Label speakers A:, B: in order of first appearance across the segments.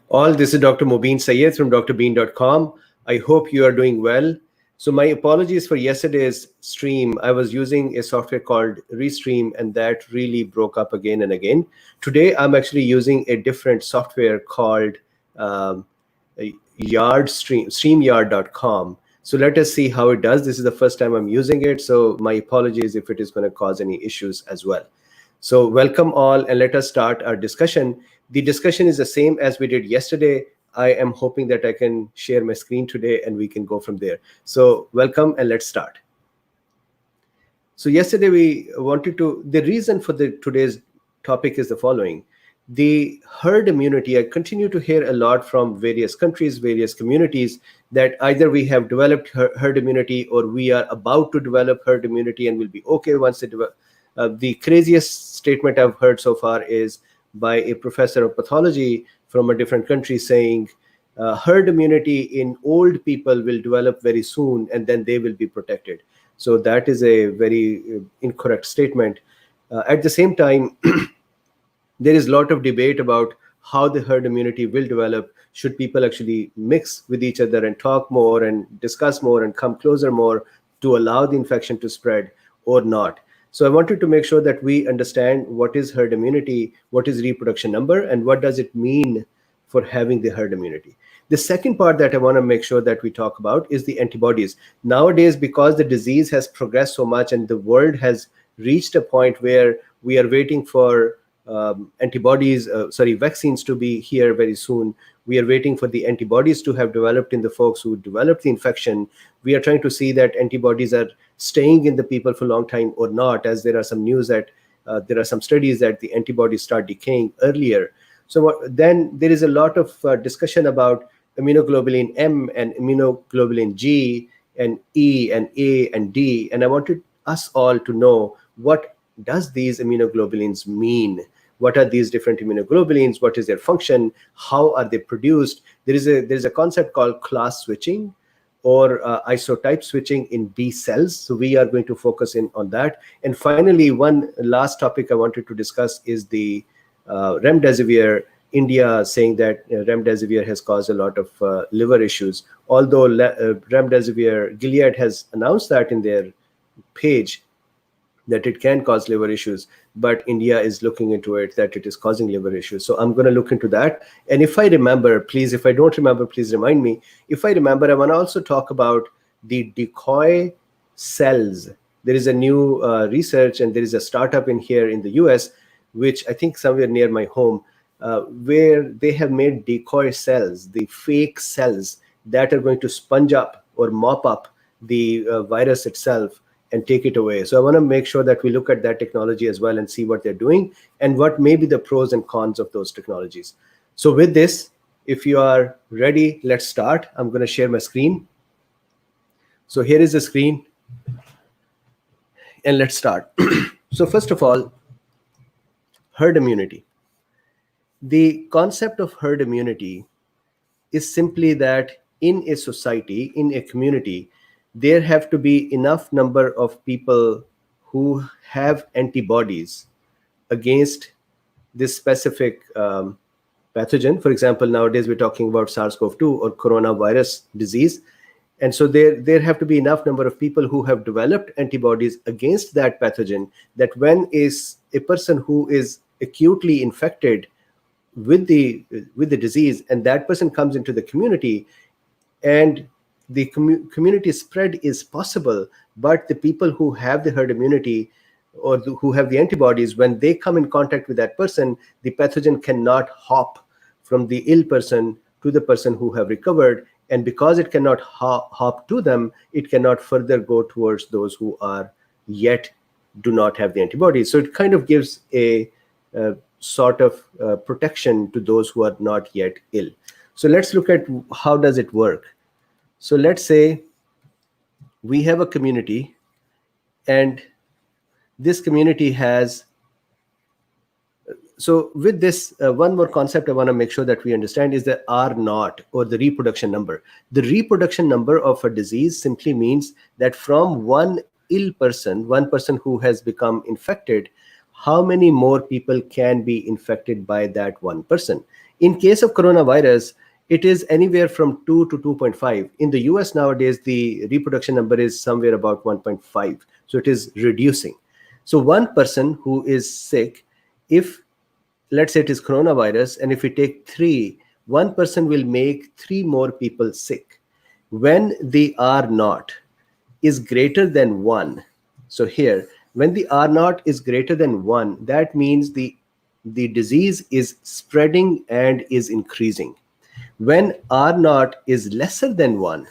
A: All, this is Dr. Mobeen Sayed from drbeen.com. I hope you are doing well. So my apologies for yesterday's stream. I was using a software called Restream, and that really broke up again and again. Today, I'm actually using a different software called um, StreamYard.com. So let us see how it does. This is the first time I'm using it, so my apologies if it is going to cause any issues as well. So welcome all, and let us start our discussion. The discussion is the same as we did yesterday. I am hoping that I can share my screen today and we can go from there. So welcome and let's start. So yesterday the reason for today's topic is the following. The herd immunity, I continue to hear a lot from various countries, various communities, that either we have developed herd immunity or we are about to develop herd immunity and will be okay once it develops. The craziest statement I've heard so far is by a professor of pathology from a different country saying herd immunity in old people will develop very soon and then they will be protected. So that is a very incorrect statement. At the same time, there is a lot of debate about how the herd immunity will develop. Should people actually mix with each other and talk more and discuss more and come closer more to allow the infection to spread or not? So I wanted to make sure that we understand what is herd immunity, what is reproduction number, and what does it mean for having the herd immunity. The second part that I want to make sure that we talk about is the antibodies. Nowadays, because the disease has progressed so much and the world has reached a point where we are waiting for vaccines to be here very soon. We are waiting for the antibodies to have developed in the folks who developed the infection. We are trying to see that antibodies are staying in the people for a long time or not, as there are some news that there are some studies that the antibodies start decaying earlier. So then there is a lot of discussion about immunoglobulin M and immunoglobulin G and E and A and D. And I wanted us all to know, what does these immunoglobulins mean? What are these different immunoglobulins? What is their function? How are they produced? There is a concept called class switching or isotype switching in B cells. So we are going to focus in on that. And finally, one last topic I wanted to discuss is the Remdesivir. India saying that Remdesivir has caused a lot of liver issues. Although Remdesivir, Gilead has announced that in their page, that it can cause liver issues, but India is looking into it, that it is causing liver issues. So I'm going to look into that. And if I remember, please, if I don't remember, please remind me. If I remember, I want to also talk about the decoy cells. There is a new research, and there is a startup in here in the US, which I think somewhere near my home, where they have made decoy cells, the fake cells that are going to sponge up or mop up the virus itself and take it away. So I want to make sure that we look at that technology as well and see what they're doing and what may be the pros and cons of those technologies. So with this, if you are ready, let's start. I'm going to share my screen. So here is the screen, and let's start. So first of all, herd immunity. The concept of herd immunity is simply that in a society, in a community, there have to be enough number of people who have antibodies against this specific pathogen. For example, nowadays we're talking about SARS-CoV-2 or coronavirus disease. And so there have to be enough number of people who have developed antibodies against that pathogen, that when is a person who is acutely infected with the disease, and that person comes into the community, and the community spread is possible, but the people who have the herd immunity or who have the antibodies, when they come in contact with that person, the pathogen cannot hop from the ill person to the person who have recovered. And because it cannot hop to them, it cannot further go towards those who are yet do not have the antibodies. So it kind of gives a sort of protection to those who are not yet ill. So let's look at how does it work. So let's say we have a community, and this community has, so with this, one more concept I want to make sure that we understand is the R naught, or the reproduction number. The reproduction number of a disease simply means that from one ill person, one person who has become infected, how many more people can be infected by that one person. In case of coronavirus, it is anywhere from 2 to 2.5. In the US nowadays, the reproduction number is somewhere about 1.5. So it is reducing. So one person who is sick, if let's say it is coronavirus, and if we take three, one person will make three more people sick. When the R naught is greater than 1, so here, when the R naught is greater than 1, that means the disease is spreading and is increasing. When R naught is lesser than 1,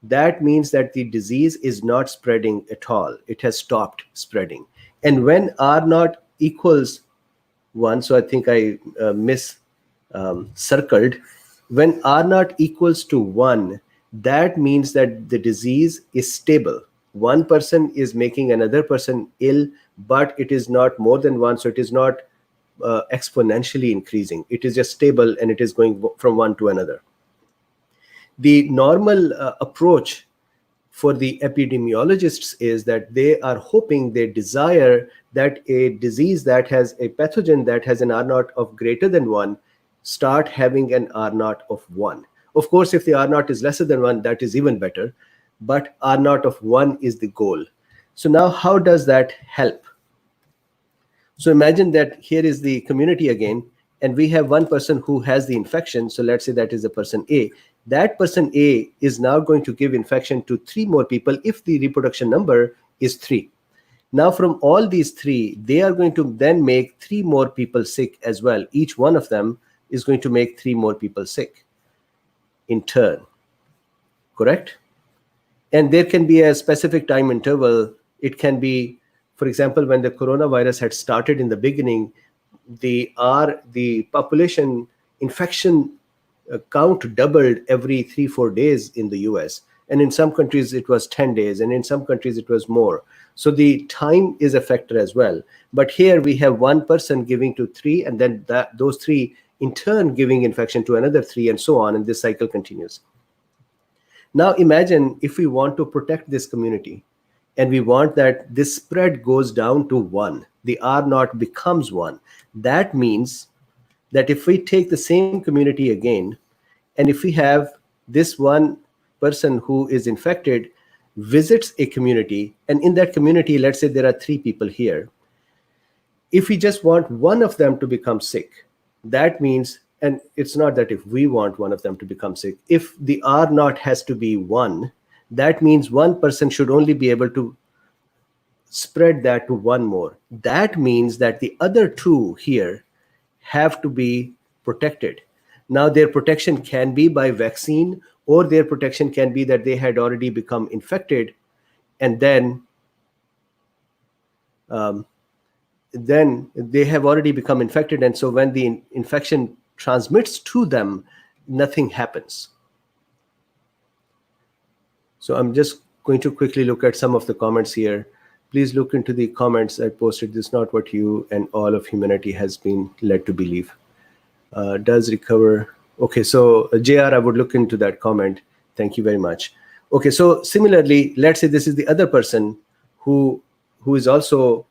A: that means that the disease is not spreading at all. It has stopped spreading. And when R naught equals 1, so I think I circled. When R naught equals to 1, that means that the disease is stable. One person is making another person ill, but it is not more than 1, so it is not exponentially increasing. It is just stable, and it is going from one to another. The normal approach for the epidemiologists is that they are hoping, they desire that a disease that has a pathogen that has an R naught of greater than 1 start having an R naught of 1. Of course, if the R naught is lesser than 1, that is even better, but R naught of 1 is the goal. So now how does that help? So imagine that here is the community again, and we have one person who has the infection. So let's say that is the person A. That person A is now going to give infection to 3 more people if the reproduction number is 3. Now from all these 3, they are going to then make 3 more people sick as well. Each one of them is going to make 3 more people sick in turn. Correct? And there can be a specific time interval. It can be, for example, when the coronavirus had started in the beginning, the population infection count doubled every 3-4 days in the US. And in some countries it was 10 days, and in some countries it was more. So the time is a factor as well. But here we have one person giving to 3, and then those 3 in turn giving infection to another 3, and so on, and this cycle continues. Now imagine if we want to protect this community, and we want that this spread goes down to 1, the R naught becomes 1. That means that if we take the same community again, and if we have this one person who is infected visits a community, and in that community, let's say there are 3 people here. If we just want one of them to become sick, that means, and it's not that if we want one of them to become sick, if the R naught has to be 1, that means one person should only be able to spread that to 1 more. That means that the other 2 here have to be protected. Now their protection can be by vaccine, or their protection can be that they had already become infected, and then they have already become infected, and so when the infection transmits to them, nothing happens. So I'm just going to quickly look at some of the comments here. Please look into the comments I posted. This is not what you and all of humanity has been led to believe. Does recover. Okay, so JR, I would look into that comment. Thank you very much. Okay, so similarly, let's say this is the other person who is also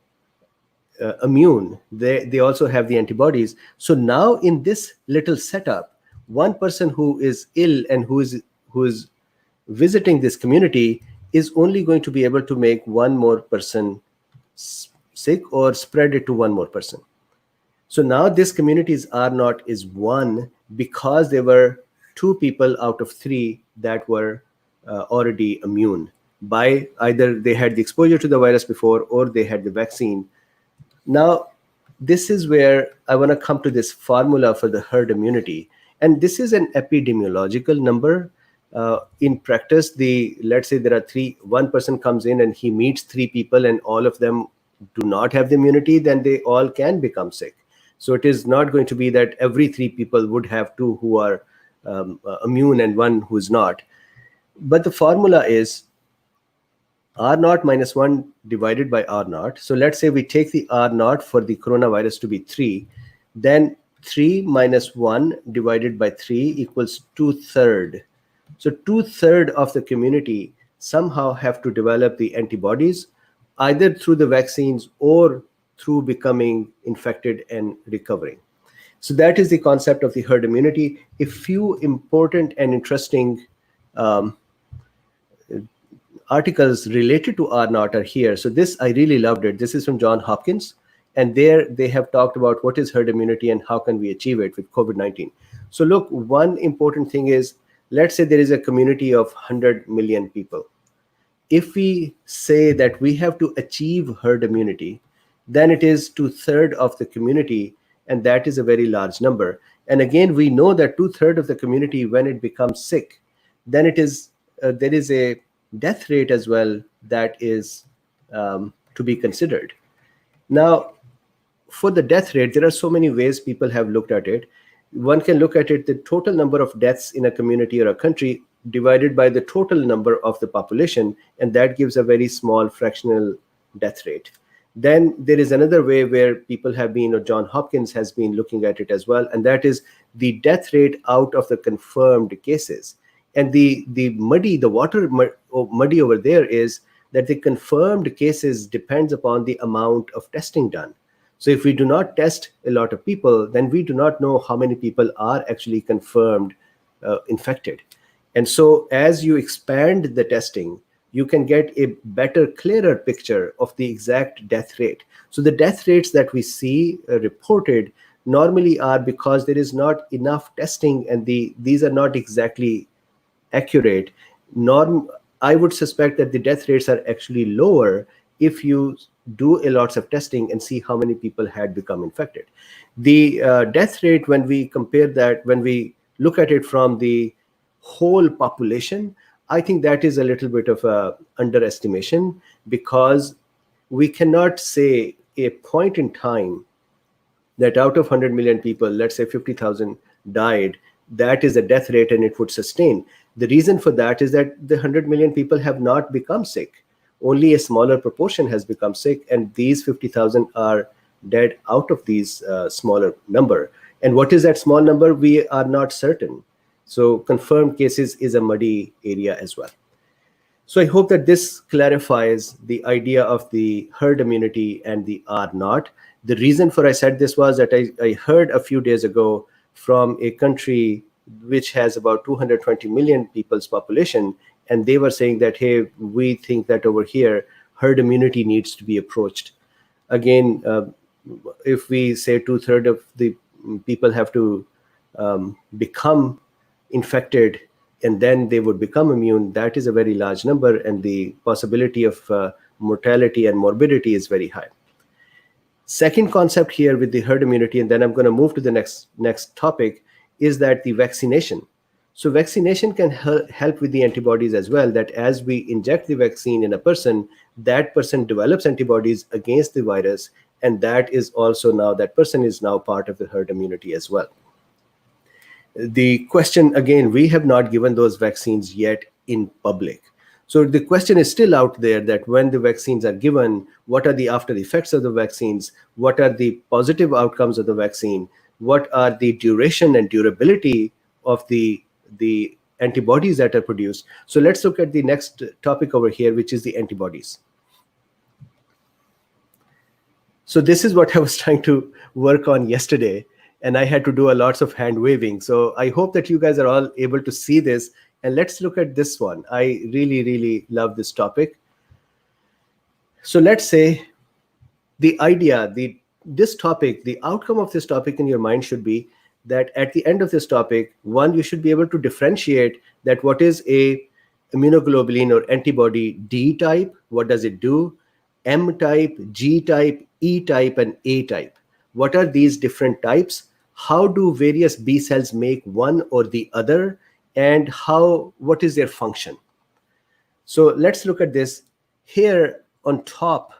A: immune. They also have the antibodies. So now in this little setup, one person who is ill and who is visiting this community is only going to be able to make 1 more person sick or spread it to 1 more person. So now this community's R naught is 1 because there were 2 people out of 3 that were already immune by either they had the exposure to the virus before or they had the vaccine. Now, this is where I want to come to this formula for the herd immunity. And this is an epidemiological number. In practice, let's say there are 1 person comes in and he meets 3 people and all of them do not have the immunity, then they all can become sick. So it is not going to be that every 3 people would have 2 who are immune and 1 who is not. But the formula is R naught minus 1 divided by R naught. So let's say we take the R naught for the coronavirus to be 3, then 3 minus 1 divided by 3 equals 2/3. So 2/3 of the community somehow have to develop the antibodies, either through the vaccines or through becoming infected and recovering. So that is the concept of the herd immunity. A few important and interesting um, articles related to R naught are here. So this, I really loved it. This is from John Hopkins. And there they have talked about what is herd immunity and how can we achieve it with COVID-19. So look, one important thing is, let's say there is a community of 100 million people. If we say that we have to achieve herd immunity, then it is 2/3 of the community, and that is a very large number. And again, we know that 2/3 of the community, when it becomes sick, then it is there is a death rate as well that is to be considered. Now, for the death rate, there are so many ways people have looked at it. One can look at it, the total number of deaths in a community or a country divided by the total number of the population, and that gives a very small fractional death rate. Then there is another way where people have been, or John Hopkins has been looking at it as well, and that is the death rate out of the confirmed cases. And the water muddy over there is that the confirmed cases depends upon the amount of testing done. So if we do not test a lot of people, then we do not know how many people are actually confirmed infected. And so as you expand the testing, you can get a better, clearer picture of the exact death rate. So the death rates that we see reported normally are because there is not enough testing, and these are not exactly accurate. I would suspect that the death rates are actually lower if you do a lots of testing and see how many people had become infected. The death rate, when we compare that, when we look at it from the whole population, I think that is a little bit of a underestimation, because we cannot say a point in time that out of 100 million people, let's say 50,000 died, that is a death rate and it would sustain. The reason for that is that the 100 million people have not become sick. Only a smaller proportion has become sick, and these 50,000 are dead out of these smaller number. And what is that small number? We are not certain. So confirmed cases is a muddy area as well. So I hope that this clarifies the idea of the herd immunity and the R naught. The reason for I said this was that I heard a few days ago from a country which has about 220 million people's population, and they were saying that, hey, we think that over here, herd immunity needs to be approached. Again, if we say 2/3 of the people have to become infected and then they would become immune, that is a very large number, and the possibility of mortality and morbidity is very high. Second concept here with the herd immunity, and then I'm going to move to the next topic, is that the vaccination. So vaccination can help with the antibodies as well, that as we inject the vaccine in a person, that person develops antibodies against the virus, and that is also now, that person is now part of the herd immunity as well. The question, again, we have not given those vaccines yet in public. So the question is still out there that when the vaccines are given, what are the after effects of the vaccines? What are the positive outcomes of the vaccine? What are the duration and durability of the antibodies that are produced? So let's look at the next topic over here, which is the antibodies. So this is what I was trying to work on yesterday, and I had to do a lots of hand waving. So I hope that you guys are all able to see this. And let's look at this one. I really, really love this topic. So let's say the idea, this topic, the outcome of this topic in your mind should be that at the end of this topic, one, you should be able to differentiate that what is a immunoglobulin or antibody D type, what does it do, M type, G type, E type, and A type. What are these different types? How do various B cells make one or the other? And what is their function? So let's look at this. Here on top,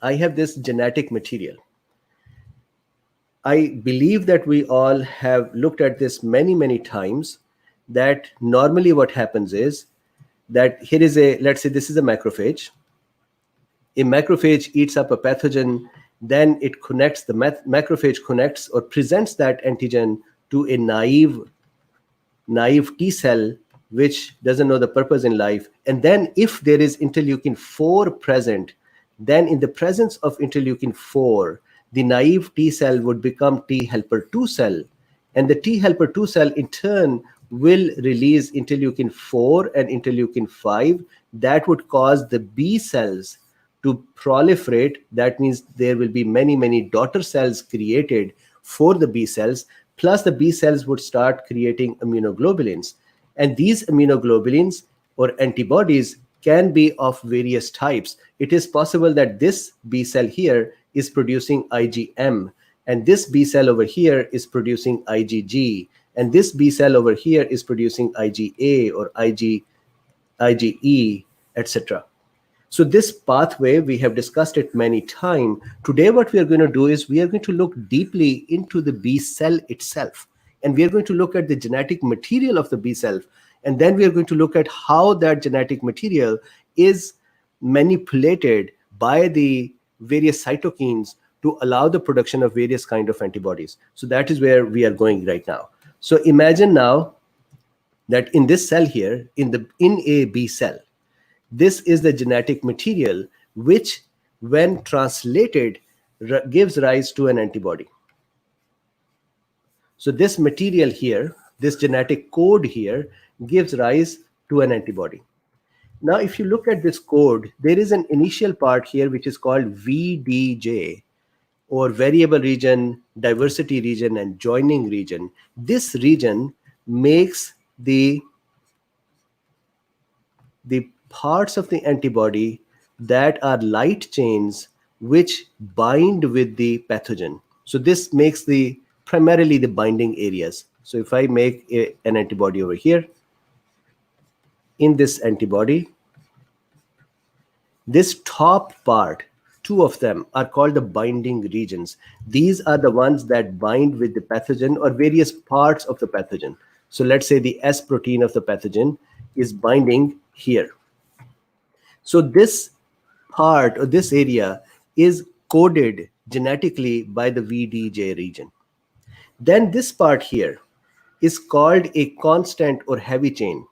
A: I have this genetic material. I believe that we all have looked at this many, many times, that normally what happens is that here is let's say this is a macrophage. A macrophage eats up a pathogen, then it connects, the macrophage connects or presents that antigen to a naive T cell, which doesn't know the purpose in life. And then if there is interleukin-4 present, then in the presence of interleukin-4, the naive T cell would become T helper 2 cell, and the T helper 2 cell in turn will release interleukin 4 and interleukin 5. That would cause the B cells to proliferate. That means there will be many daughter cells created for the B cells, plus the B cells would start creating immunoglobulins. And these immunoglobulins or antibodies can be of various types. It is possible that this B cell here is producing IgM, and this B cell over here is producing IgG, and this B cell over here is producing IgA or IgE, etc. So this pathway, we have discussed it many times. Today, what we are going to do is we are going to look deeply into the B cell itself. And we are going to look at the genetic material of the B cell. And then we are going to look at how that genetic material is manipulated by the various cytokines to allow the production of various kind of antibodies. So that is where we are going right now. So imagine now that in this cell here, in a B cell, this is the genetic material which, when translated, gives rise to an antibody. So this material here, this genetic code here, gives rise to an antibody. Now, if you look at this code, there is an initial part here which is called VDJ, or variable region, diversity region, and joining region. This region makes the parts of the antibody that are light chains which bind with the pathogen. So this makes primarily the binding areas. So if I make an antibody over here, in this antibody, this top part, two of them are called the binding regions. These are the ones that bind with the pathogen or various parts of the pathogen. So let's say the S protein of the pathogen is binding here. So this part or this area is coded genetically by the VDJ region. Then this part here is called a constant or heavy chain.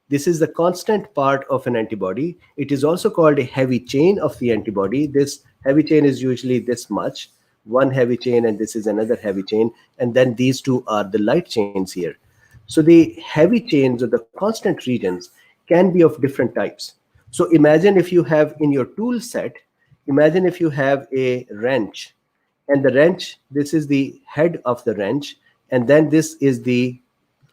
A: This is the constant part of an antibody. It is also called a heavy chain of the antibody. This heavy chain is usually this much, one heavy chain, and this is another heavy chain. And then these two are the light chains here. So the heavy chains or the constant regions can be of different types. So imagine if you have in your tool set, imagine if you have a wrench, and the wrench, this is the head of the wrench, and then this is the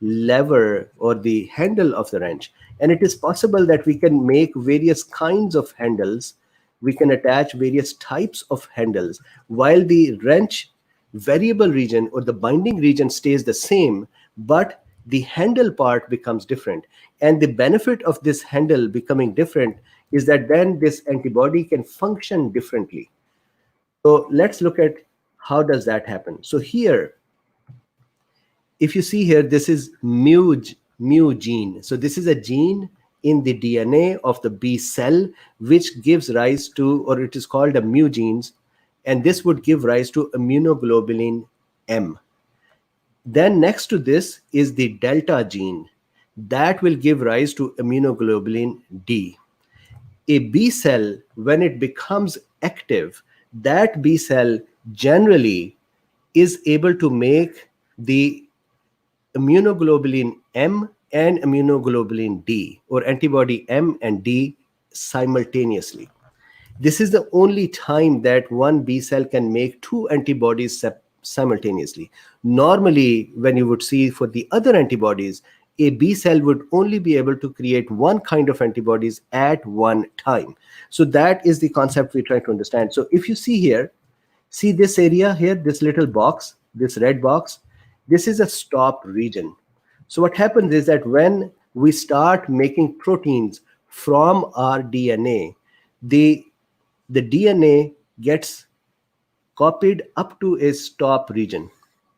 A: lever or the handle of the wrench. And it is possible that we can make various kinds of handles. We can attach various types of handles, while the wrench variable region or the binding region stays the same, but the handle part becomes different. And the benefit of this handle becoming different is that then this antibody can function differently. So let's look at how does that happen. So here, if you see here, this is mu gene. So this is a gene in the DNA of the B cell, which gives rise to, or it is called a mu genes, and this would give rise to immunoglobulin M. Then next to this is the delta gene that will give rise to immunoglobulin D. A B cell, when it becomes active, that B cell generally is able to make the immunoglobulin M and immunoglobulin D, or antibody M and D, simultaneously. This is the only time that one B cell can make two antibodies simultaneously. Normally, when you would see for the other antibodies, a B cell would only be able to create one kind of antibodies at one time. So that is the concept we try to understand. So if you see here, see this area here, this little box, this red box, this is a stop region. So what happens is that when we start making proteins from our DNA, the DNA gets copied up to a stop region.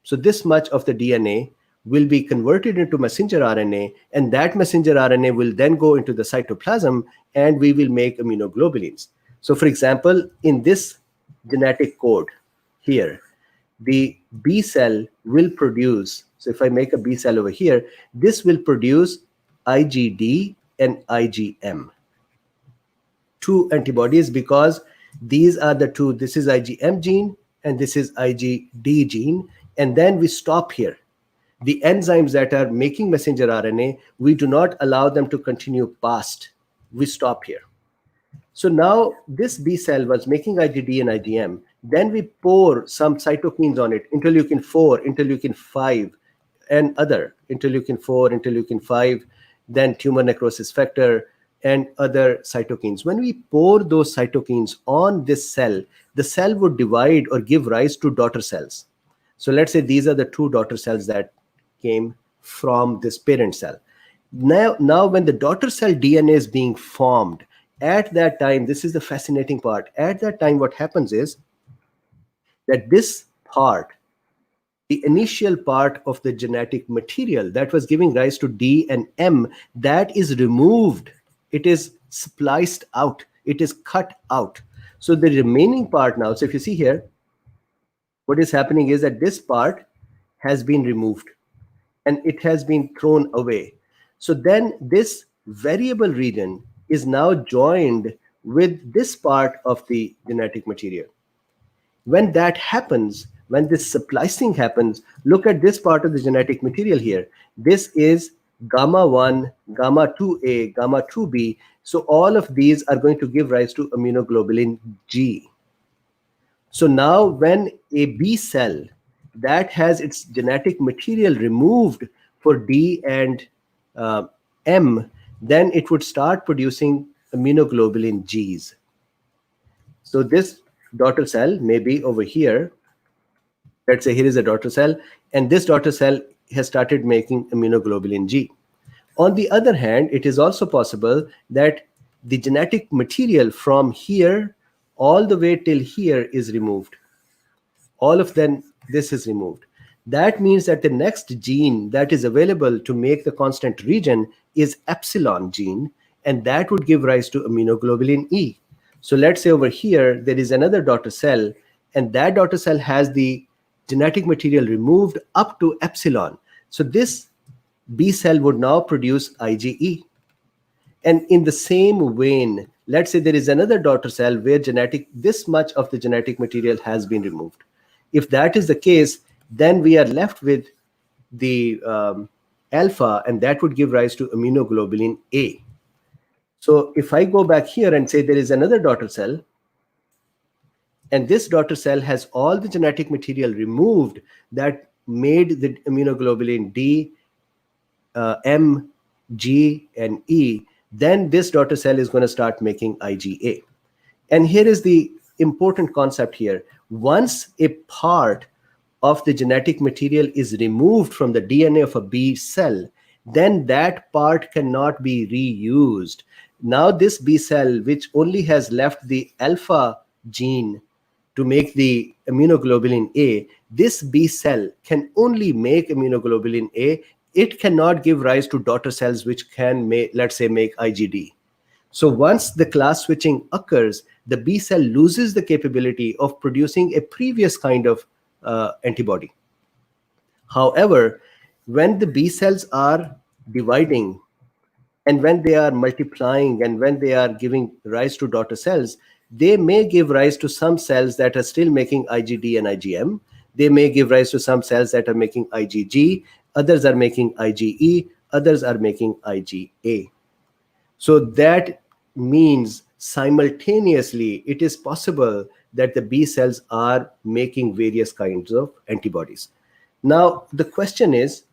A: So this much of the DNA will be converted into messenger RNA, and that messenger RNA will then go into the cytoplasm, and we will make immunoglobulins. So for example, in this genetic code here, the B cell will produce, so if I make a B cell over here, this will produce IgD and IgM, two antibodies, because these are the two, this is IgM gene and this is IgD gene, and then we stop here. The enzymes that are making messenger RNA, we do not allow them to continue past. We stop here. So now this B cell was making IgD and IgM. Then we pour some cytokines on it, interleukin 4, interleukin 5, and other interleukin 4, interleukin 5, then tumor necrosis factor, and other cytokines. When we pour those cytokines on this cell, the cell would divide or give rise to daughter cells. So let's say these are the two daughter cells that came from this parent cell. Now when the daughter cell DNA is being formed, at that time, this is the fascinating part. At that time, what happens is that this part, the initial part of the genetic material that was giving rise to D and M, that is removed. It is spliced out. It is cut out. So the remaining part now, so if you see here, what is happening is that this part has been removed and it has been thrown away. So then this variable region is now joined with this part of the genetic material. When that happens, when this splicing happens, look at this part of the genetic material here. This is gamma 1, gamma 2A, gamma 2B. So all of these are going to give rise to immunoglobulin G. So now when a B cell that has its genetic material removed for D and M, then it would start producing immunoglobulin Gs. So this daughter cell may be over here. Let's say here is a daughter cell, and this daughter cell has started making immunoglobulin G. On the other hand, it is also possible that the genetic material from here all the way till here is removed. All of them, this is removed. That means that the next gene that is available to make the constant region is epsilon gene, and that would give rise to immunoglobulin E. So let's say over here, there is another daughter cell, and that daughter cell has the genetic material removed up to epsilon. So this B cell would now produce IgE. And in the same vein, let's say there is another daughter cell where this much of the genetic material has been removed. If that is the case, then we are left with the alpha, and that would give rise to immunoglobulin A. So if I go back here and say there is another daughter cell, and this daughter cell has all the genetic material removed that made the immunoglobulin D, M, G, and E, then this daughter cell is going to start making IgA. And here is the important concept here. Once a part of the genetic material is removed from the DNA of a B cell, then that part cannot be reused. Now this B cell, which only has left the alpha gene to make the immunoglobulin A, this B cell can only make immunoglobulin A. It cannot give rise to daughter cells which can make, let's say, make IgD. So once the class switching occurs, the B cell loses the capability of producing a previous kind of antibody. However, when the B cells are dividing, and when they are multiplying, and when they are giving rise to daughter cells, they may give rise to some cells that are still making IgD and IgM. They may give rise to some cells that are making IgG, others are making IgE, others are making IgA. So that means simultaneously it is possible that the B cells are making various kinds of antibodies. Now the question is,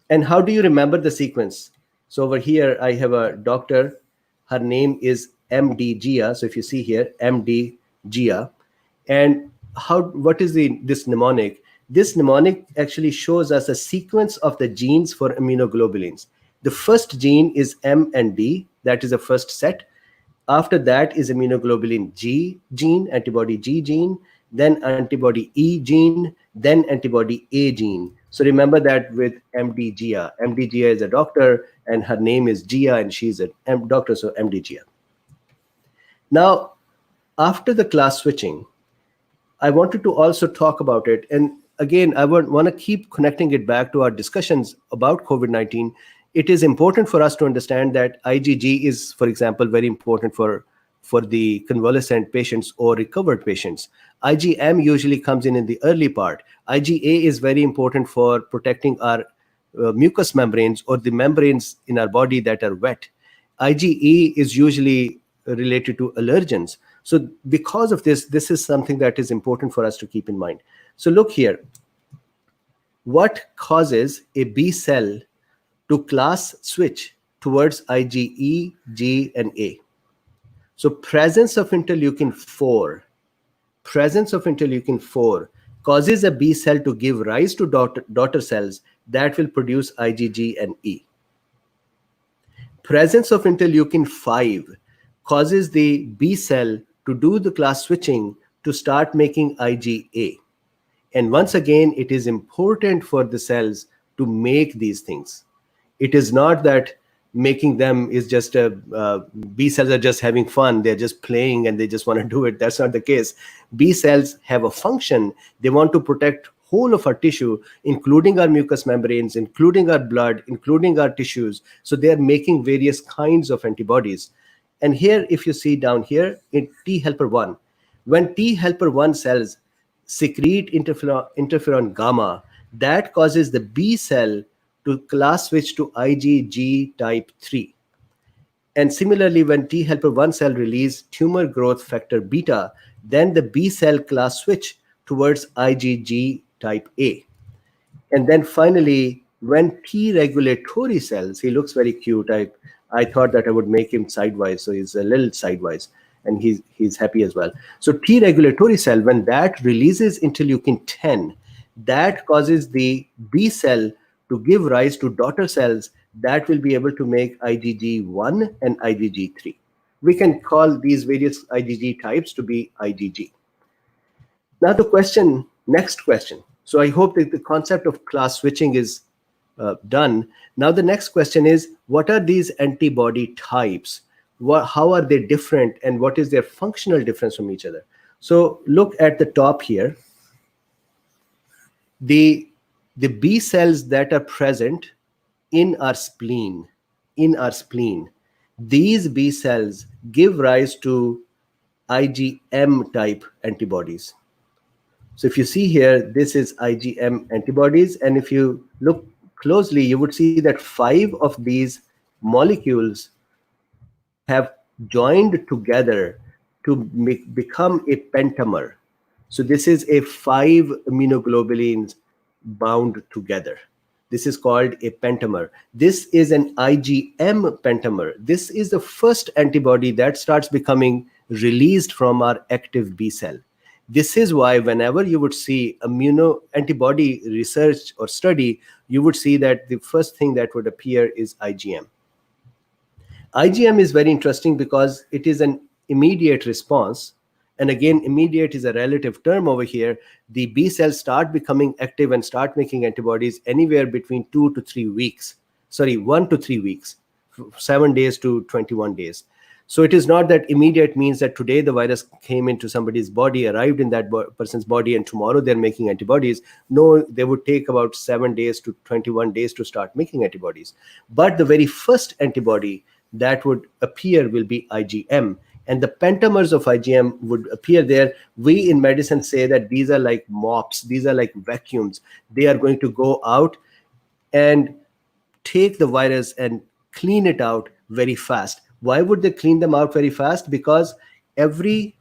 A: and how do you remember the sequence? So over here I have a doctor, her name is MD Gia. So if you see here, MD Gia, and what is this mnemonic? This mnemonic actually shows us a sequence of the genes for immunoglobulins. The first gene is M and D, that is the first set. After that is immunoglobulin G gene, antibody G gene, then antibody E gene, then antibody A gene. So remember that with MD Gia. MD Gia is a doctor and her name is Gia and she's a doctor, so MD Gia. Now, after the class switching, I wanted to also talk about it. And again, I want to keep connecting it back to our discussions about COVID-19. It is important for us to understand that IgG is, for example, very important for for the convalescent patients or recovered patients. IgM usually comes in the early part. IgA is very important for protecting our mucous membranes or the membranes in our body that are wet. IgE is usually related to allergens. So because of this, this is something that is important for us to keep in mind. So look here. What causes a B cell to class switch towards IgE, G, and A? So presence of interleukin 4 causes a B cell to give rise to daughter cells that will produce IgG and E. Presence of interleukin 5 causes the B cell to do the class switching to start making IgA. And once again, it is important for the cells to make these things. It is not that making them is just B cells are just having fun. They're just playing and they just want to do it. That's not the case. B cells have a function. They want to protect whole of our tissue, including our mucous membranes, including our blood, including our tissues. So they are making various kinds of antibodies. And here, if you see down here in T helper 1, when T helper 1 cells secrete interferon gamma, that causes the B cell to class switch to IgG type 3. And similarly, when T helper 1 cell release tumor growth factor beta, then the B cell class switch towards IgG type A. And then finally, when T regulatory cells, he looks very cute. I thought that I would make him sidewise, so he's a little sidewise, and he's happy as well. So T regulatory cell, when that releases interleukin 10, that causes the B cell to give rise to daughter cells that will be able to make IgG1 and IgG3. We can call these various IgG types to be IgG. Now the next question. So I hope that the concept of class switching is done. Now the next question is, what are these antibody types? How are they different, and what is their functional difference from each other? So look at the top here. The B cells that are present in our spleen, these B cells give rise to IgM type antibodies. So if you see here, this is IgM antibodies, and if you look closely, you would see that 5 of these molecules have joined together to become a pentamer. So this is a 5 immunoglobulins bound together. This is called a pentamer. This is an IgM pentamer. This is the first antibody that starts becoming released from our active B cell. This is why whenever you would see antibody research or study, you would see that the first thing that would appear is IgM. IgM is very interesting because it is an immediate response. And again, immediate is a relative term over here. The B cells start becoming active and start making antibodies anywhere between 1 to 3 weeks, 7 days to 21 days. So it is not that immediate means that today the virus came into somebody's body, arrived in that person's body, and tomorrow they're making antibodies. No, they would take about 7 days to 21 days to start making antibodies. But the very first antibody that would appear will be IgM. And the pentamers of IgM would appear there. We in medicine say that these are like mops. These are like vacuums. They are going to go out and take the virus and clean it out very fast. Why would they clean them out very fast? Because every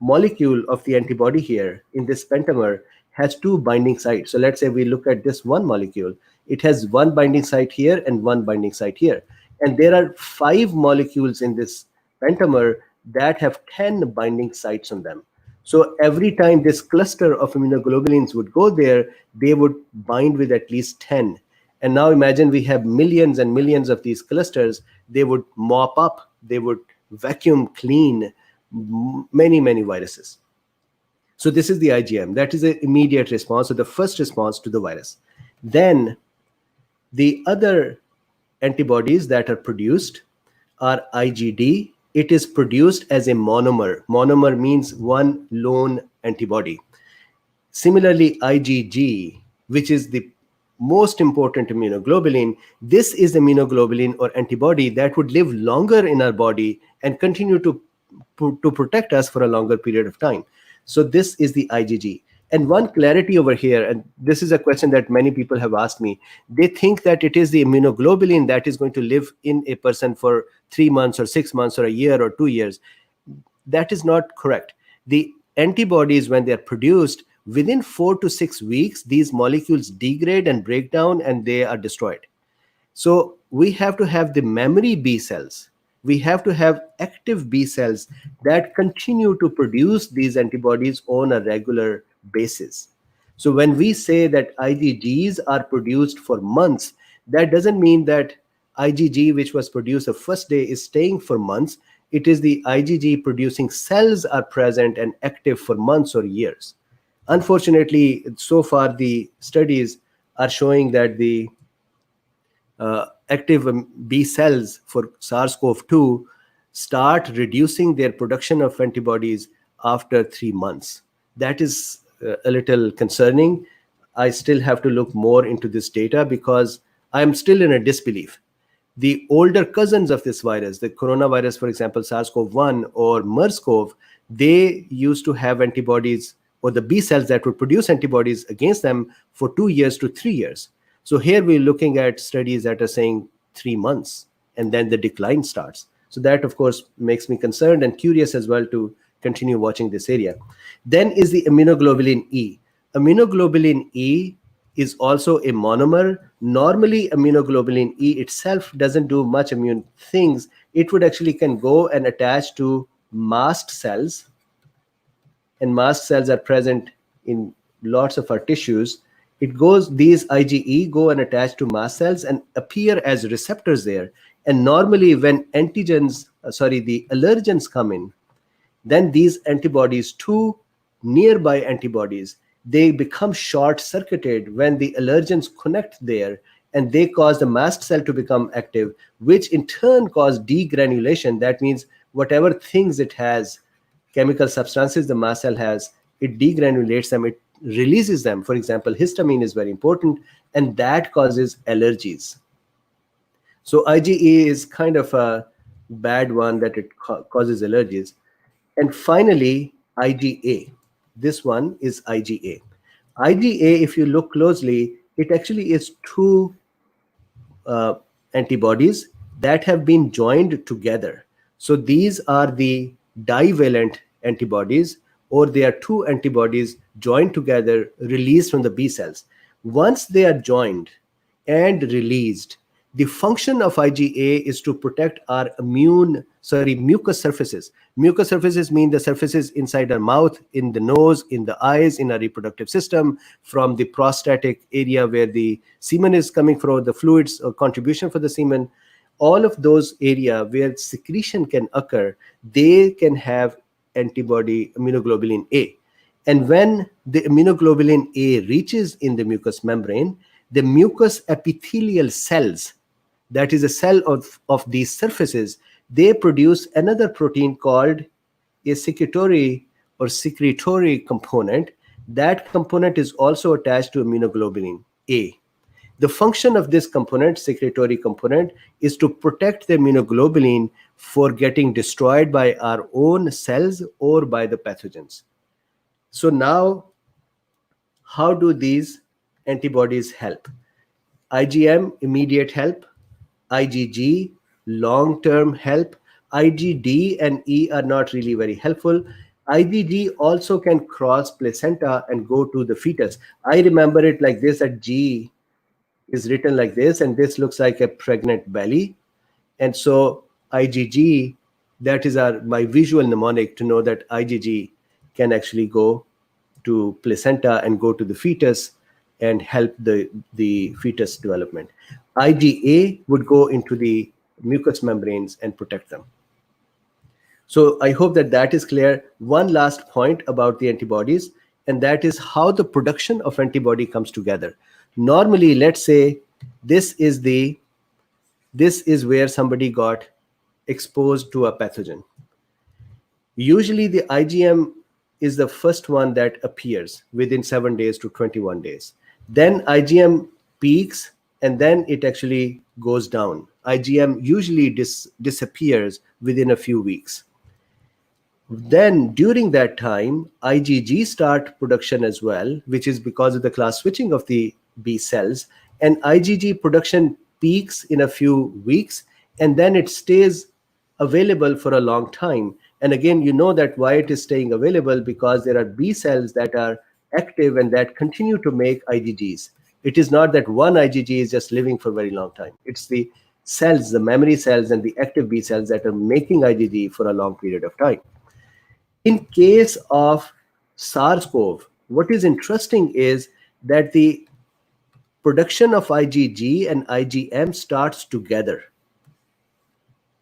A: molecule of the antibody here in this pentamer has 2 binding sites. So let's say we look at this one molecule. It has 1 binding site here and 1 binding site here. And there are 5 molecules in this pentamer that have 10 binding sites on them. So every time this cluster of immunoglobulins would go there, they would bind with at least 10. And now imagine we have millions and millions of these clusters. They would mop up, they would vacuum clean many, many viruses. So this is the IgM. That is an immediate response, so the first response to the virus. Then the other antibodies that are produced are IgD. It is produced as a monomer. Monomer means one lone antibody. Similarly, IgG, which is the most important immunoglobulin, this is immunoglobulin or antibody that would live longer in our body and continue to to protect us for a longer period of time. So this is the IgG. And one clarity over here, and this is a question that many people have asked me, they think that it is the immunoglobulin that is going to live in a person for 3 months or 6 months or a year or 2 years. That is not correct. The antibodies, when they're produced, within 4 to 6 weeks, these molecules degrade and break down and they are destroyed. So we have to have the memory B cells. We have to have active B cells that continue to produce these antibodies on a regular basis. So when we say that IgGs are produced for months, that doesn't mean that IgG, which was produced the first day, is staying for months. It is the IgG producing cells are present and active for months or years. Unfortunately, so far the studies are showing that the active B cells for SARS-CoV-2 start reducing their production of antibodies after 3 months. That is a little concerning. I still have to look more into this data because I'm still in a disbelief. The older cousins of this virus, the coronavirus, for example, SARS-CoV-1 or MERS-CoV, they used to have antibodies, or the B cells that would produce antibodies against them, for 2 years to 3 years. So here we're looking at studies that are saying 3 months, and then the decline starts. So that, of course, makes me concerned and curious as well to continue watching this area. Then is the immunoglobulin E. Immunoglobulin E is also a monomer. Normally, immunoglobulin E itself doesn't do much immune things. It would actually can go and attach to mast cells, and mast cells are present in lots of our tissues. These IgE go and attach to mast cells and appear as receptors there. And normally when the allergens come in, then these antibodies, two nearby antibodies, they become short-circuited when the allergens connect there, and they cause the mast cell to become active, which in turn cause degranulation. That means whatever things it has, chemical substances the mast cell has, it degranulates them, it releases them. For example, histamine is very important, and that causes allergies. So IgE is kind of a bad one, that it causes allergies. And finally, IgA. This one is IgA. IgA, if you look closely, it actually is two antibodies that have been joined together. So these are the divalent antibodies, or they are two antibodies joined together, released from the B cells. Once they are joined and released, the function of IgA is to protect our mucous surfaces. Mucous surfaces mean the surfaces inside our mouth, in the nose, in the eyes, in our reproductive system, from the prostatic area where the semen is coming from, the fluids or contribution for the semen. All of those areas where secretion can occur, they can have antibody immunoglobulin A. And when the immunoglobulin A reaches in the mucous membrane, the mucous epithelial cells, that is a cell of these surfaces, they produce another protein called a secretory component. That component is also attached to immunoglobulin A. The function of this component, secretory component, is to protect the immunoglobulin for getting destroyed by our own cells or by the pathogens. So now, how do these antibodies help? IgM, immediate help. IgG, long-term help. IgD and E are not really very helpful. IgG also can cross placenta and go to the fetus. I remember it like this, that G is written like this, and this looks like a pregnant belly. And so IgG, that is my visual mnemonic to know that IgG can actually go to placenta and go to the fetus and help the fetus development. IgA would go into the mucous membranes and protect them. So I hope that is clear. One last point about the antibodies, and that is how the production of antibody comes together. Normally, let's say this is where somebody got exposed to a pathogen. Usually the IgM is the first one that appears within 7 days to 21 days. Then IgM peaks, and then it actually goes down. IgM usually disappears within a few weeks. Then during that time, IgG start production as well, which is because of the class switching of the B cells. And IgG production peaks in a few weeks, and then it stays available for a long time. And again, you know that why it is staying available, because there are B cells that are active and that continue to make IgGs. It is not that one IgG is just living for a very long time. It's the cells, the memory cells and the active B cells that are making IgG for a long period of time. In case of SARS-CoV, what is interesting is that the production of IgG and IgM starts together.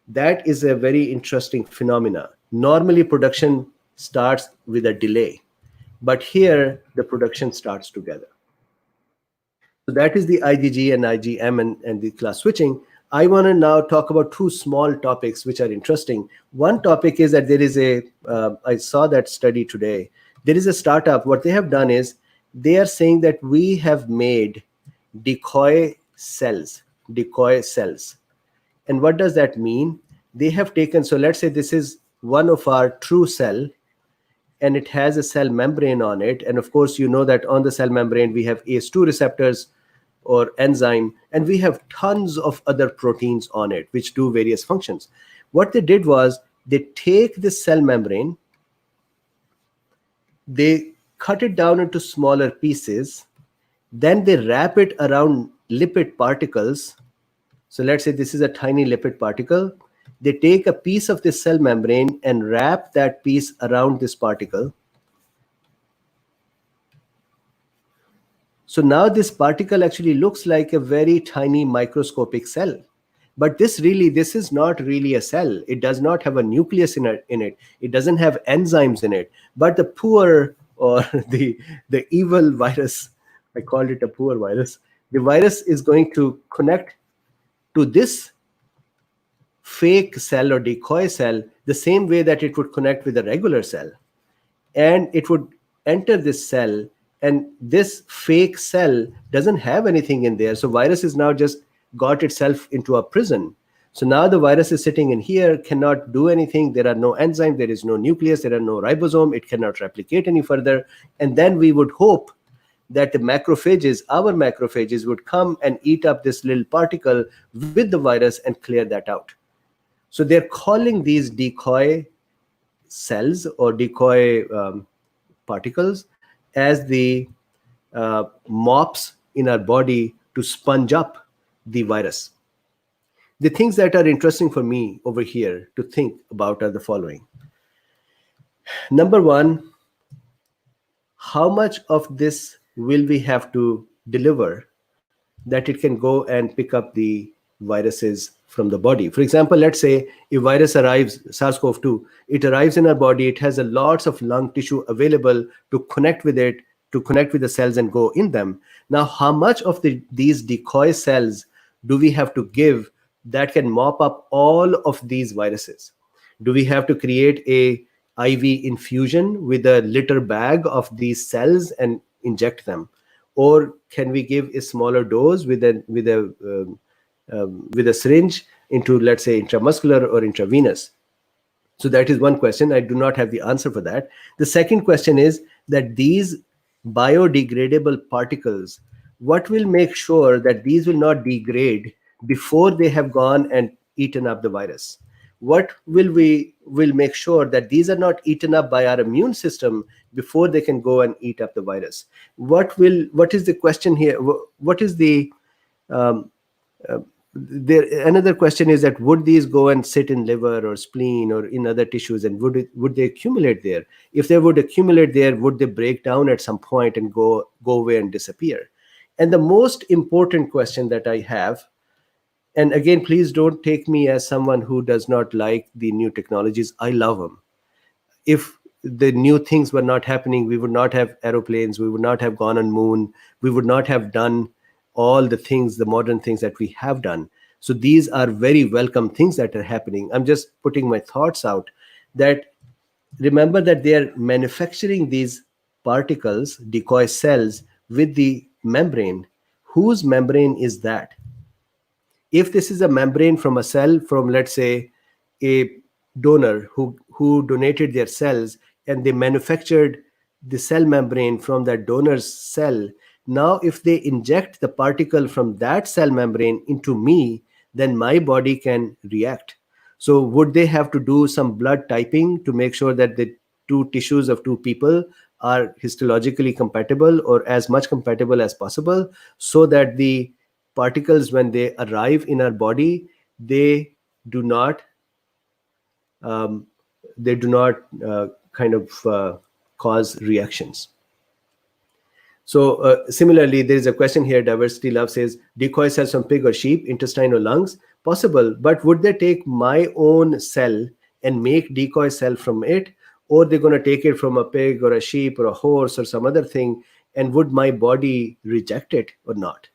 A: That is a very interesting phenomena. Normally, production starts with a delay, but here the production starts together. So that is the IgG and IgM and the class switching. I want to now talk about two small topics which are interesting. One topic is that there is I saw that study today. There is a startup. What they have done is they are saying that we have made decoy cells. And what does that mean? They have taken, so let's say this is one of our true cell, and it has a cell membrane on it. And of course, you know that on the cell membrane, we have ACE2 receptors or enzyme, and we have tons of other proteins on it, which do various functions. What they did was they take this cell membrane, they cut it down into smaller pieces, then they wrap it around lipid particles. So let's say this is a tiny lipid particle. They take a piece of this cell membrane and wrap that piece around this particle. So now this particle actually looks like a very tiny microscopic cell. But this is not really a cell. It does not have a nucleus in it. It doesn't have enzymes in it. But the poor, or the evil virus, I called it a poor virus, the virus is going to connect to this fake cell or decoy cell the same way that it would connect with a regular cell. And it would enter this cell, and this fake cell doesn't have anything in there. So virus is now just got itself into a prison. So now the virus is sitting in here, cannot do anything. There are no enzymes, there is no nucleus, there are no ribosome, it cannot replicate any further. And then we would hope that the macrophages, our macrophages, would come and eat up this little particle with the virus and clear that out. So they're calling these decoy cells or decoy particles as the mops in our body to sponge up the virus. The things that are interesting for me over here to think about are the following. Number one, how much of this will we have to deliver that it can go and pick up the viruses from the body? For example, let's say a virus arrives, SARS-CoV-2, it arrives in our body, it has a lots of lung tissue available to connect with it, to connect with the cells and go in them. Now, how much of these decoy cells do we have to give that can mop up all of these viruses? Do we have to create a IV infusion with a liter bag of these cells and inject them? Or can we give a smaller dose with a syringe into, let's say, intramuscular or intravenous? So that is one question. I do not have the answer for that. The second question is that these biodegradable particles, what will make sure that these will not degrade before they have gone and eaten up the virus? What will make sure that these are not eaten up by our immune system before they can go and eat up the virus? What is the question here? What is the another question is that would these go and sit in liver or spleen or in other tissues, and would they accumulate there? If they would accumulate there, would they break down at some point and go away and disappear? And the most important question that I have, and again, please don't take me as someone who does not like the new technologies. I love them. If the new things were not happening, we would not have aeroplanes, we would not have gone on moon, we would not have done all the things, the modern things that we have done. So these are very welcome things that are happening. I'm just putting my thoughts out that remember that they are manufacturing these particles, decoy cells, with the membrane. Whose membrane is that? If this is a membrane from a cell from, let's say, a donor who donated their cells, and they manufactured the cell membrane from that donor's cell. Now, if they inject the particle from that cell membrane into me, then my body can react. So, would they have to do some blood typing to make sure that the two tissues of two people are histologically compatible or as much compatible as possible, so that the particles, when they arrive in our body, they do not um, they do not kind of cause reactions. So similarly, there is a question here. Diversity Love says, decoy cells from pig or sheep, intestine or lungs? Possible, but would they take my own cell and make decoy cell from it, or they're going to take it from a pig or a sheep or a horse or some other thing, and would my body reject it or not?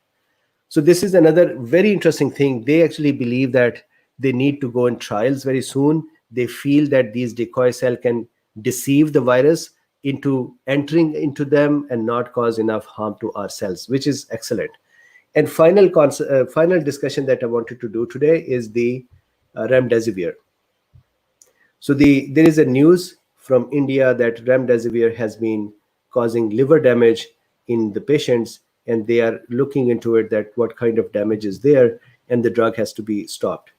A: So this is another very interesting thing. They actually believe that they need to go in trials very soon. They feel that these decoy cell can deceive the virus into entering into them and not cause enough harm to our cells, which is excellent. And final discussion that I wanted to do today is the remdesivir. So there is a news from India that remdesivir has been causing liver damage in the patients, and they are looking into it, that what kind of damage is there, and the drug has to be stopped.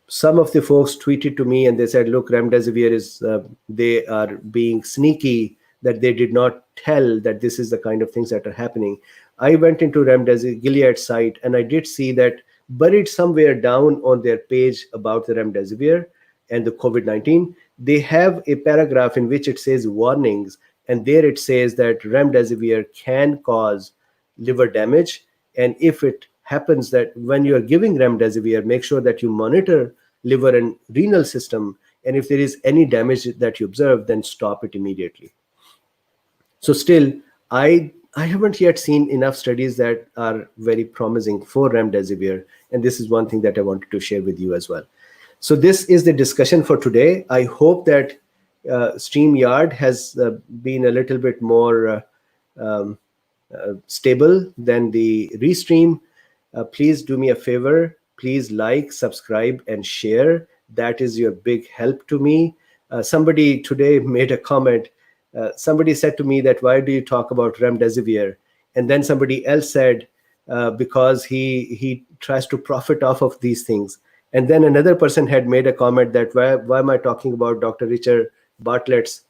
A: Some of the folks tweeted to me and they said, look, remdesivir is, they are being sneaky, that they did not tell that this is the kind of things that are happening. I went into remdesivir Gilead site, and I did see that buried somewhere down on their page about the remdesivir and the COVID-19, they have a paragraph in which it says warnings, and there it says that remdesivir can cause liver damage, and if it happens that when you are giving remdesivir, make sure that you monitor liver and renal system, and if there is any damage that you observe, then stop it immediately. So still, I haven't yet seen enough studies that are very promising for remdesivir, and this is one thing that I wanted to share with you as well. So this is the discussion for today. I hope that StreamYard has been a little bit more stable than the Restream. Please do me a favor. Please like, subscribe, and share. That is your big help to me. Somebody today made a comment. Somebody said to me that, why do you talk about remdesivir? And then somebody else said, because he tries to profit off of these things. And then another person had made a comment that, why am I talking about Dr. Richard Bartlett's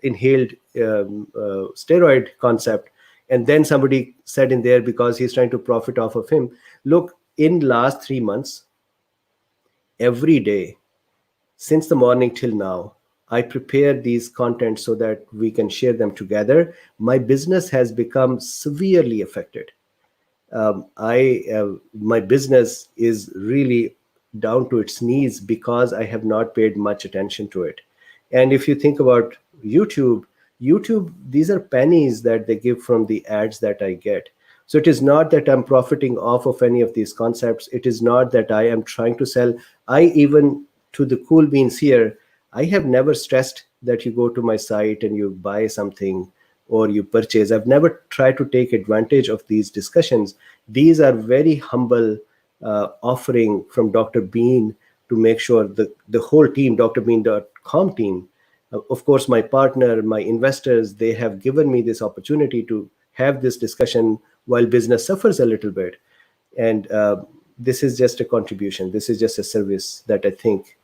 A: inhaled steroid concept? And then somebody said in there, because he's trying to profit off of him. Look, in last 3 months, every day, since the morning till now, I prepare these contents so that we can share them together. My business has become severely affected. My business is really down to its knees because I have not paid much attention to it. And if you think about YouTube, these are pennies that they give from the ads that I get. So it is not that I'm profiting off of any of these concepts. It is not that I am trying to sell. Even to the cool beans here, I have never stressed that you go to my site and you buy something or you purchase. I've never tried to take advantage of these discussions. These are very humble offering from Dr. Bean to make sure the whole team, drbeen.com team, of course, my partner, my investors, they have given me this opportunity to have this discussion while business suffers a little bit. And this is just a contribution. This is just a service that I think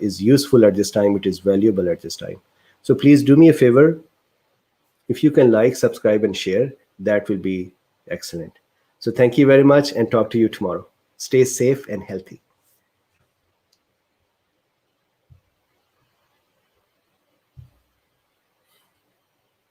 A: is useful at this time. It is valuable at this time. So please do me a favor. If you can like, subscribe, and share, that will be excellent. So thank you very much, and talk to you tomorrow. Stay safe and healthy.